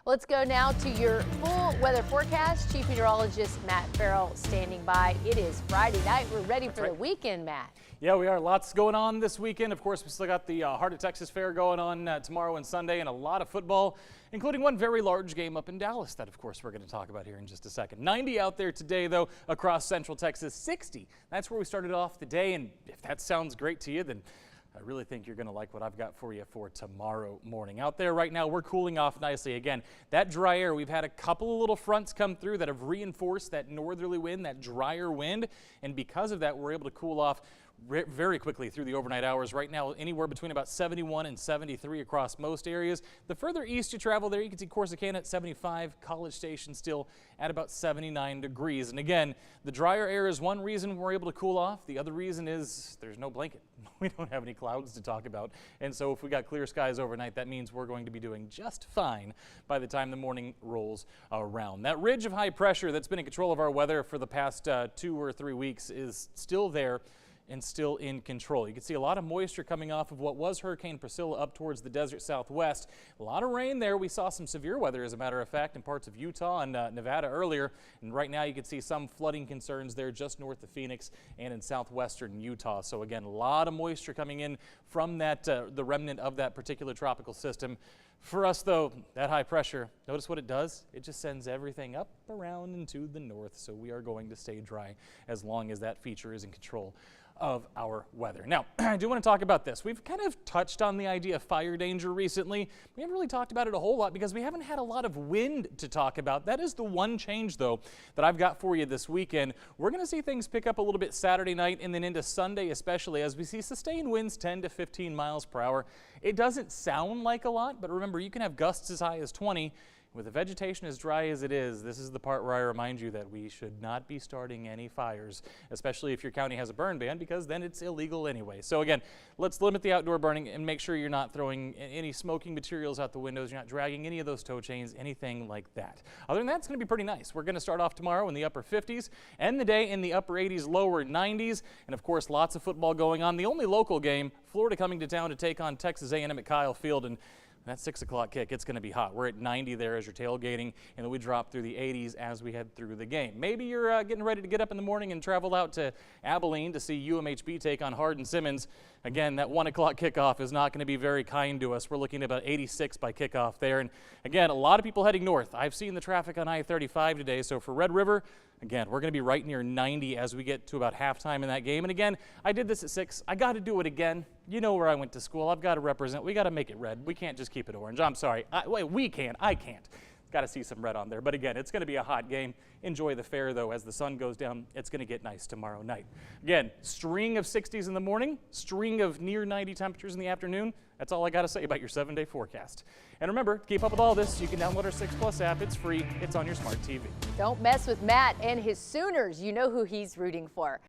Let's go now to your full weather forecast. Chief Meteorologist Matt Farrell standing by. It is Friday night. We're ready for the weekend, Matt. Yeah, we are. Lots going on this weekend. Of course, we still got the Heart of Texas Fair going on tomorrow and Sunday, and a lot of football, including one very large game up in Dallas that, of course, we're going to talk about here in just a second. 90 out there today, though, across Central Texas. 60. That's where we started off the day, and if that sounds great to you, then I really think you're going to like what I've got for you for tomorrow morning. Out there right now, we're cooling off nicely. Again, that dry air, we've had a couple of little fronts come through that have reinforced that northerly wind, that drier wind, and because of that, we're able to cool off very quickly through the overnight hours. Right now, anywhere between about 71 and 73 across most areas. The further east you travel there, you can see Corsicana at 75, College Station still at about 79 degrees. And again, the drier air is one reason we're able to cool off. The other reason is there's no blanket. We don't have any clouds to talk about. And so if we got clear skies overnight, that means we're going to be doing just fine by the time the morning rolls around. That ridge of high pressure that's been in control of our weather for the past 2 or 3 weeks is still there and still in control. You can see a lot of moisture coming off of what was Hurricane Priscilla up towards the desert southwest. A lot of rain there. We saw some severe weather, as a matter of fact, in parts of Utah and Nevada earlier. And right now you can see some flooding concerns there just north of Phoenix and in southwestern Utah. So again, a lot of moisture coming in from that the remnant of that particular tropical system. For us, though, that high pressure, notice what it does? It just sends everything up, around, and to the north. So we are going to stay dry as long as that feature is in control of our weather. Now, I do want to talk about this. We've kind of touched on the idea of fire danger recently. We haven't really talked about it a whole lot because we haven't had a lot of wind to talk about. That is the one change, though, that I've got for you this weekend. We're going to see things pick up a little bit Saturday night and then into Sunday, especially as we see sustained winds 10 to 15 miles per hour. It doesn't sound like a lot, but remember, you can have gusts as high as 20. With the vegetation as dry as it is, this is the part where I remind you that we should not be starting any fires, especially if your county has a burn ban, because then it's illegal anyway. So again, let's limit the outdoor burning and make sure you're not throwing any smoking materials out the windows, you're not dragging any of those tow chains, anything like that. Other than that, it's going to be pretty nice. We're going to start off tomorrow in the upper 50s, end the day in the upper 80s, lower 90s, and of course lots of football going on. The only local game, Florida coming to town to take on Texas A&M at Kyle Field, and that 6 o'clock kick, it's going to be hot. We're at 90 there as you're tailgating, and then we drop through the 80s as we head through the game. Maybe you're getting ready to get up in the morning and travel out to Abilene to see UMHB take on Hardin-Simmons. Again, that 1 o'clock kickoff is not going to be very kind to us. We're looking at about 86 by kickoff there. And again, a lot of people heading north. I've seen the traffic on I-35 today, so for Red River, again, we're going to be right near 90 as we get to about halftime in that game. And again, I did this at 6. I got to do it again. You know where I went to school. I've got to represent. We got to make it red. We can't just keep it orange. I'm sorry. We can't. I can't. Got to see some red on there. But again, it's going to be a hot game. Enjoy the fair, though. As the sun goes down, it's going to get nice tomorrow night. Again, string of 60s in the morning, string of near 90 temperatures in the afternoon. That's all I got to say about your 7-day forecast. And remember, to keep up with all this, you can download our 6 Plus app. It's free. It's on your smart TV. Don't mess with Matt and his Sooners. You know who he's rooting for.